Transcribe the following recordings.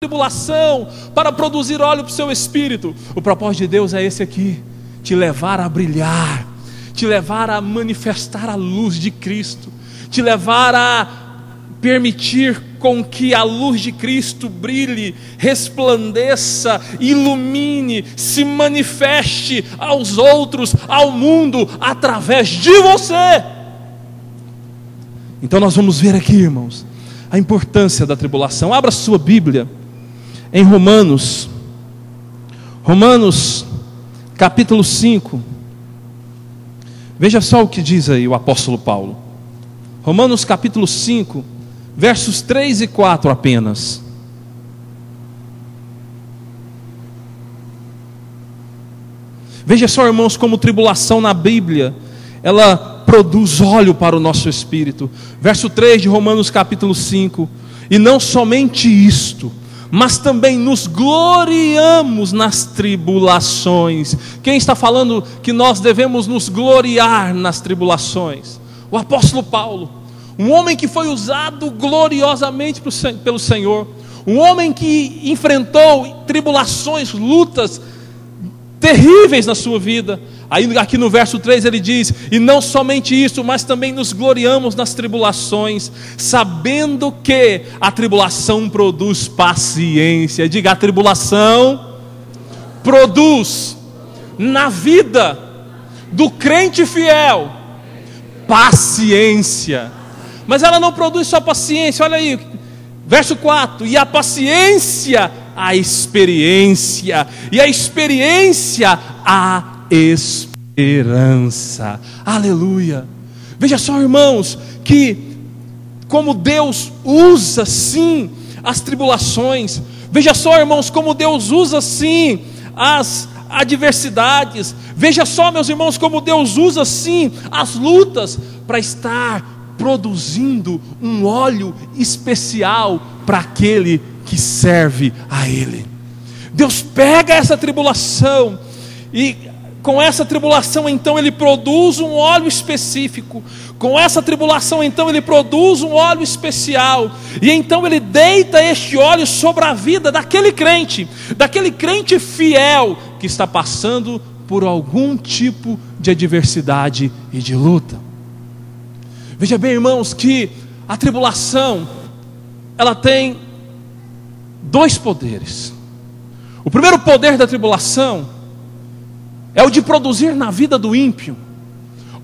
tribulação para produzir óleo para o seu espírito. O propósito de Deus é esse aqui: te levar a brilhar, te levar a manifestar a luz de Cristo, te levar a permitir com que a luz de Cristo brilhe, resplandeça, ilumine, se manifeste aos outros, ao mundo, através de você. Então nós vamos ver aqui, irmãos, a importância da tribulação. Abra sua Bíblia em Romanos capítulo 5. Veja só o que diz aí o apóstolo Paulo. Romanos capítulo 5, versos 3 e 4 apenas. Veja só, irmãos, como tribulação na Bíblia, ela produz óleo para o nosso espírito. Verso 3 de Romanos capítulo 5: e não somente isto, mas também nos gloriamos nas tribulações. Quem está falando que nós devemos nos gloriar nas tribulações? O apóstolo Paulo, um homem que foi usado gloriosamente pelo Senhor, um homem que enfrentou tribulações, lutas terríveis na sua vida. Aí aqui no verso 3 ele diz: e não somente isso, mas também nos gloriamos nas tribulações, sabendo que a tribulação produz paciência. Diga: a tribulação produz na vida do crente fiel paciência. Mas ela não produz só paciência, olha aí, verso 4: e a paciência, a experiência, e a experiência, a esperança. Aleluia. Veja só, irmãos, que como Deus usa sim as tribulações. Veja só, irmãos, como Deus usa sim as adversidades. Veja só, meus irmãos, como Deus usa sim as lutas para estar produzindo um óleo especial para aquele que serve a Ele. Deus pega essa tribulação e com essa tribulação então Ele produz um óleo específico. Com essa tribulação então Ele produz um óleo especial. E então Ele deita este óleo sobre a vida daquele crente fiel que está passando por algum tipo de adversidade e de luta. Veja bem, irmãos, que a tribulação, ela tem dois poderes. O primeiro poder da tribulação é o de produzir na vida do ímpio,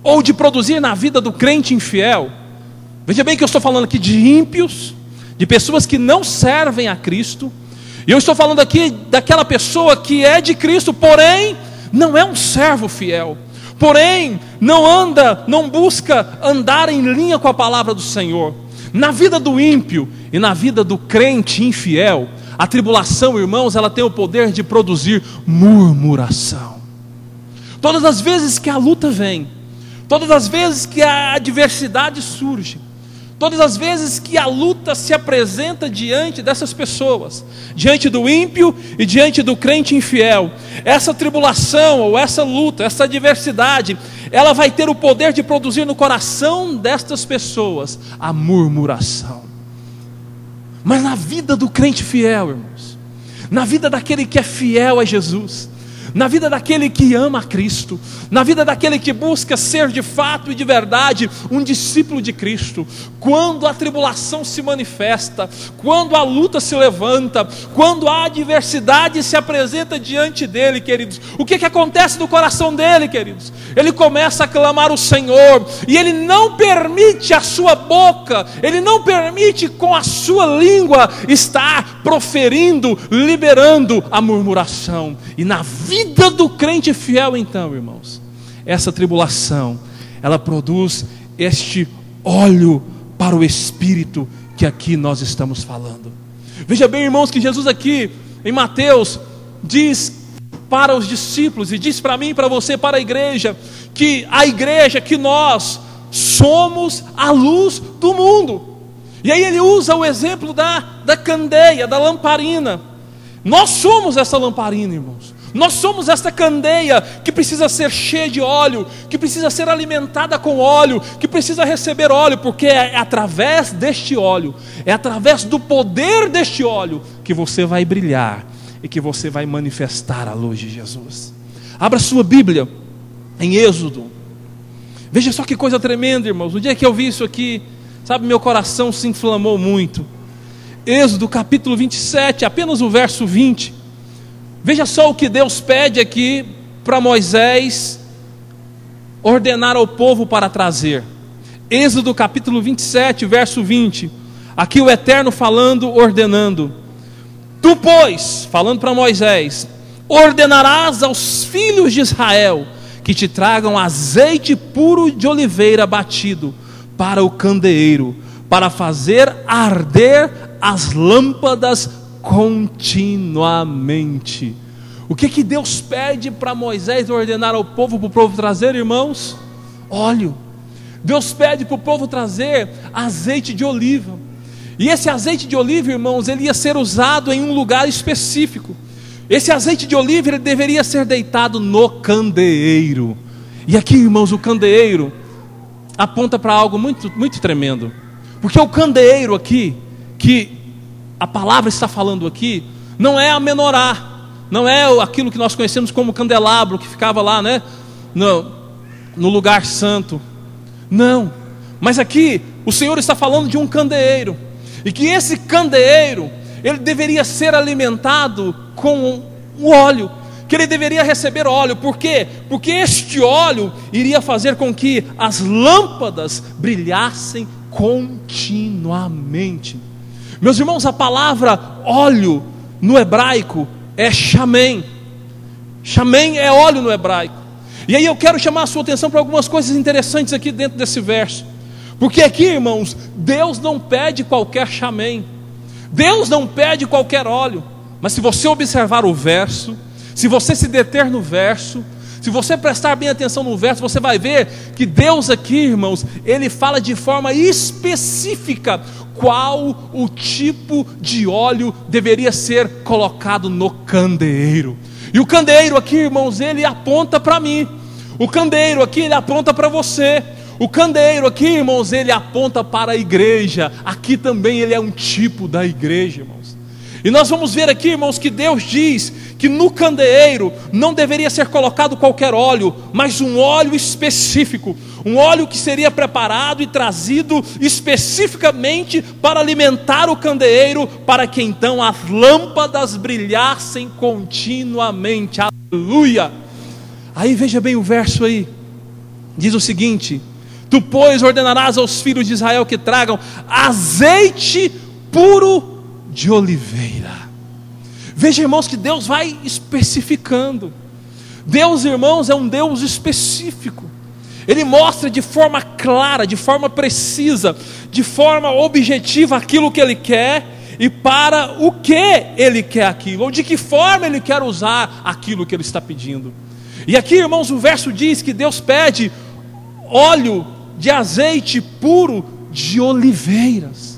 ou de produzir na vida do crente infiel. Veja bem que eu estou falando aqui de ímpios, de pessoas que não servem a Cristo. E eu estou falando aqui daquela pessoa que é de Cristo, porém não é um servo fiel, porém não busca andar em linha com a palavra do Senhor. Na vida do ímpio e na vida do crente infiel, a tribulação, irmãos, ela tem o poder de produzir murmuração. Todas as vezes que a luta vem, todas as vezes que a adversidade surge, todas as vezes que a luta se apresenta diante dessas pessoas, diante do ímpio e diante do crente infiel, essa tribulação ou essa luta, essa adversidade, ela vai ter o poder de produzir no coração destas pessoas a murmuração. Mas na vida do crente fiel, irmãos, na vida daquele que é fiel a Jesus, na vida daquele que ama a Cristo, na vida daquele que busca ser de fato e de verdade um discípulo de Cristo, quando a tribulação se manifesta, quando a luta se levanta, quando a adversidade se apresenta diante dele, queridos, o que acontece no coração dele, queridos? Ele começa a clamar o Senhor, e ele não permite a sua boca, ele não permite com a sua língua estar proferindo, liberando a murmuração. E na vida do crente fiel então, irmãos, essa tribulação, ela produz este óleo para o Espírito que aqui nós estamos falando. Veja bem, irmãos, que Jesus aqui em Mateus diz para os discípulos, e diz para mim, para você, para a igreja, que nós somos a luz do mundo. E aí ele usa o exemplo da candeia, da lamparina. Nós somos essa lamparina, irmãos. Nós somos esta candeia que precisa ser cheia de óleo, que precisa ser alimentada com óleo, que precisa receber óleo, porque é através deste óleo, é através do poder deste óleo que você vai brilhar e que você vai manifestar a luz de Jesus. Abra sua Bíblia em Êxodo. Veja só que coisa tremenda, irmãos. No dia que eu vi isso aqui, sabe, meu coração se inflamou muito. Êxodo capítulo 27, apenas o verso 20. Veja só o que Deus pede aqui para Moisés ordenar ao povo para trazer. Êxodo capítulo 27, verso 20. Aqui o Eterno falando, ordenando: tu, pois, falando para Moisés, ordenarás aos filhos de Israel que te tragam azeite puro de oliveira batido para o candeeiro, para fazer arder as lâmpadas continuamente. O que Deus pede para Moisés ordenar ao povo, para o povo trazer, irmãos? Óleo. Deus pede para o povo trazer azeite de oliva. E esse azeite de oliva, irmãos, ele ia ser usado em um lugar específico. Esse azeite de oliva, ele deveria ser deitado no candeeiro. E aqui, irmãos, o candeeiro aponta para algo muito, muito tremendo. Porque o candeeiro aqui, que a palavra está falando aqui, não é a menorá, não é aquilo que nós conhecemos como candelabro, que ficava lá, né, no lugar santo. Não, mas aqui o Senhor está falando de um candeeiro, e que esse candeeiro, ele deveria ser alimentado com o óleo, que ele deveria receber óleo. Por quê? Porque este óleo iria fazer com que as lâmpadas brilhassem continuamente. Meus irmãos, a palavra óleo no hebraico é chamém. Chamém é óleo no hebraico. E aí eu quero chamar a sua atenção para algumas coisas interessantes aqui dentro desse verso. Porque aqui, irmãos, Deus não pede qualquer chamém, Deus não pede qualquer óleo. Mas se você observar o verso, se você se deter no verso, se você prestar bem atenção no verso, você vai ver que Deus aqui, irmãos, Ele fala de forma específica qual o tipo de óleo deveria ser colocado no candeeiro. E o candeeiro aqui, irmãos, ele aponta para mim. O candeeiro aqui, ele aponta para você. O candeeiro aqui, irmãos, ele aponta para a igreja. Aqui também ele é um tipo da igreja, irmãos. E nós vamos ver aqui, irmãos, que Deus diz que no candeeiro não deveria ser colocado qualquer óleo, mas um óleo específico, um óleo que seria preparado e trazido especificamente para alimentar o candeeiro, para que então as lâmpadas brilhassem continuamente. Aleluia! Aí veja bem o verso aí, diz o seguinte: tu, pois, ordenarás aos filhos de Israel que tragam azeite puro de oliveira. Veja, irmãos, que Deus vai especificando. Deus, irmãos, é um Deus específico. Ele mostra de forma clara, de forma precisa, de forma objetiva aquilo que Ele quer e para o que Ele quer aquilo, ou de que forma Ele quer usar aquilo que Ele está pedindo. E aqui, irmãos, o verso diz que Deus pede óleo de azeite puro de oliveiras.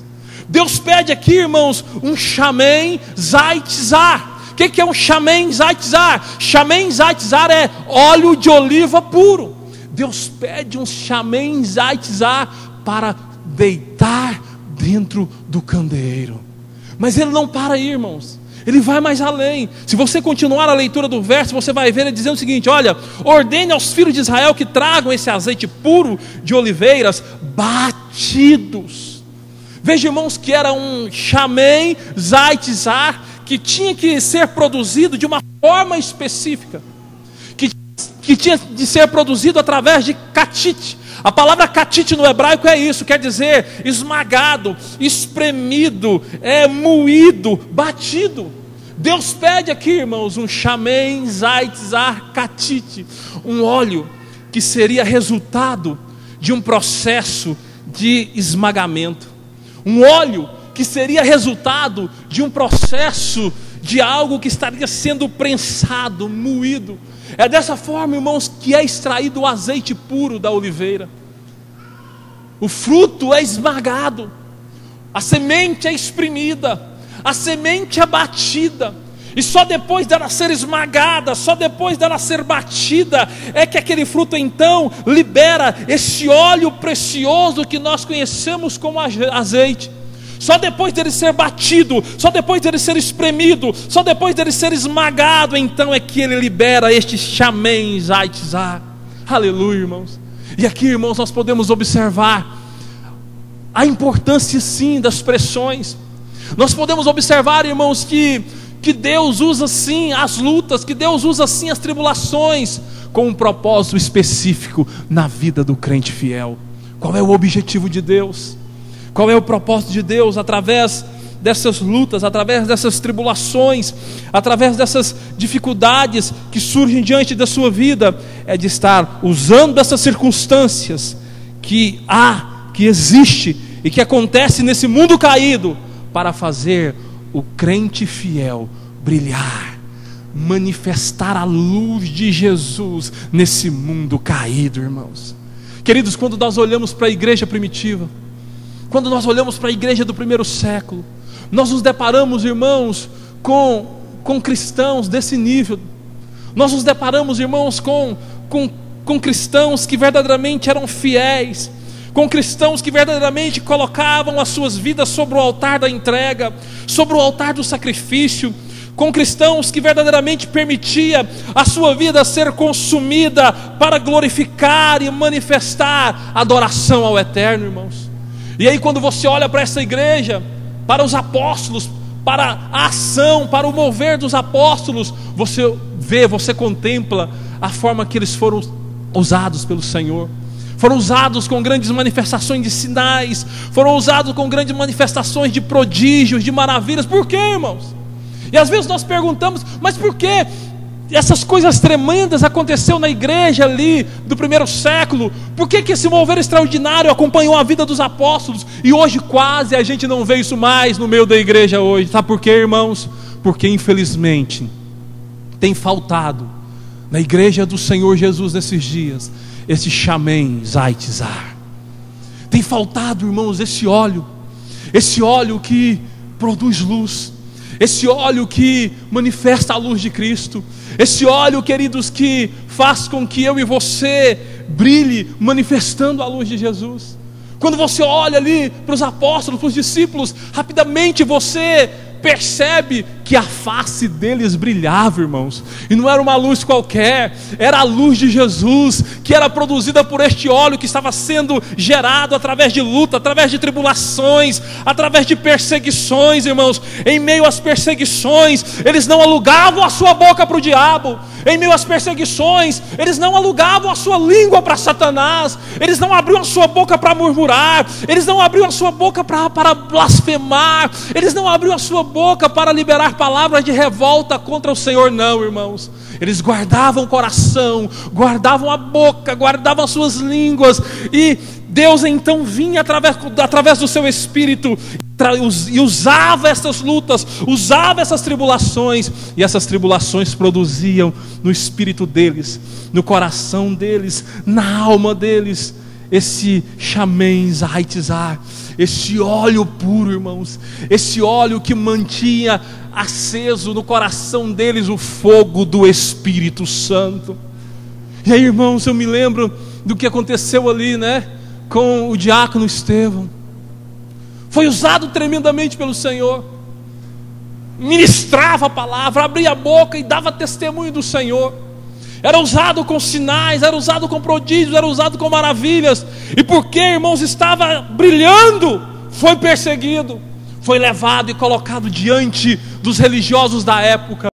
Deus pede aqui, irmãos, um chamém zaitzar. O que é um chamém zaitzar? Chamém zaitzar é óleo de oliva puro. Deus pede um chamém zaitzar para deitar dentro do candeeiro. Mas Ele não para aí, irmãos. Ele vai mais além. Se você continuar a leitura do verso, você vai ver ele dizendo o seguinte: olha, ordene aos filhos de Israel que tragam esse azeite puro de oliveiras batidos. Veja, irmãos, que era um chamém zaitzar que tinha que ser produzido de uma forma específica, que tinha de ser produzido através de catite. A palavra catite no hebraico é isso, quer dizer esmagado, espremido, moído, batido. Deus pede aqui, irmãos, um chamém zaitzar catite, um óleo que seria resultado de um processo de esmagamento, um óleo que seria resultado de um processo de algo que estaria sendo prensado, moído. É dessa forma, irmãos, que é extraído o azeite puro da oliveira. O fruto é esmagado, a semente é exprimida, a semente é batida, E só depois dela ser esmagada, só depois dela ser batida, é que aquele fruto então libera esse óleo precioso que nós conhecemos como azeite. Só depois dele ser batido, só depois dele ser espremido, só depois dele ser esmagado, então é que ele libera este Shamen Zaitzar. Aleluia, irmãos. E aqui, irmãos, nós podemos observar a importância sim das pressões. Nós podemos observar, irmãos, que Deus usa sim as lutas, que Deus usa sim as tribulações com um propósito específico na vida do crente fiel. Qual é o objetivo de Deus? Qual é o propósito de Deus através dessas lutas, através dessas tribulações, através dessas dificuldades que surgem diante da sua vida? É de estar usando essas circunstâncias que existe e que acontece nesse mundo caído para fazer o crente fiel brilhar, manifestar a luz de Jesus nesse mundo caído, irmãos. Queridos, quando nós olhamos para a igreja primitiva, quando nós olhamos para a igreja do primeiro século, nós nos deparamos, irmãos, com cristãos desse nível. Nós nos deparamos, irmãos, com cristãos que verdadeiramente eram fiéis, com cristãos que verdadeiramente colocavam as suas vidas sobre o altar da entrega, sobre o altar do sacrifício, com cristãos que verdadeiramente permitia a sua vida ser consumida para glorificar e manifestar adoração ao Eterno, irmãos. E aí quando você olha para essa igreja, para os apóstolos, para a ação, para o mover dos apóstolos, você vê, você contempla a forma que eles foram usados pelo Senhor. Foram usados com grandes manifestações de sinais, foram usados com grandes manifestações de prodígios, de maravilhas. Por quê, irmãos? E às vezes nós perguntamos, mas por que essas coisas tremendas aconteceu na igreja ali do primeiro século? Por que esse mover extraordinário acompanhou a vida dos apóstolos e hoje quase a gente não vê isso mais no meio da igreja hoje? Sabe por quê, irmãos? Porque infelizmente tem faltado na igreja do Senhor Jesus nesses dias esse Shamen Zaitzar. Tem faltado, irmãos, esse óleo que produz luz, esse óleo que manifesta a luz de Cristo, esse óleo, queridos, que faz com que eu e você brilhe manifestando a luz de Jesus. Quando você olha ali para os apóstolos, para os discípulos, rapidamente você percebe que a face deles brilhava, irmãos, e não era uma luz qualquer, era a luz de Jesus, que era produzida por este óleo que estava sendo gerado através de luta, através de tribulações, através de perseguições, irmãos. Em meio às perseguições, eles não alugavam a sua boca para o diabo. Em meio às perseguições, eles não alugavam a sua língua para Satanás, eles não abriam a sua boca para murmurar, eles não abriam a sua boca para blasfemar, eles não abriam a sua boca para liberar palavras de revolta contra o Senhor, não, irmãos. Eles guardavam o coração, guardavam a boca, guardavam as suas línguas, e Deus então vinha através do seu Espírito e usava essas lutas, usava essas tribulações, e essas tribulações produziam no espírito deles, no coração deles, na alma deles, esse Shamen Zaitzar, esse óleo puro, irmãos, esse óleo que mantinha aceso no coração deles o fogo do Espírito Santo. E aí, irmãos, eu me lembro do que aconteceu ali, com o diácono Estevão. Foi usado tremendamente pelo Senhor, ministrava a palavra, abria a boca e dava testemunho do Senhor. Era usado com sinais, era usado com prodígios, era usado com maravilhas. E porque, irmãos, estava brilhando, foi perseguido, foi levado e colocado diante dos religiosos da época.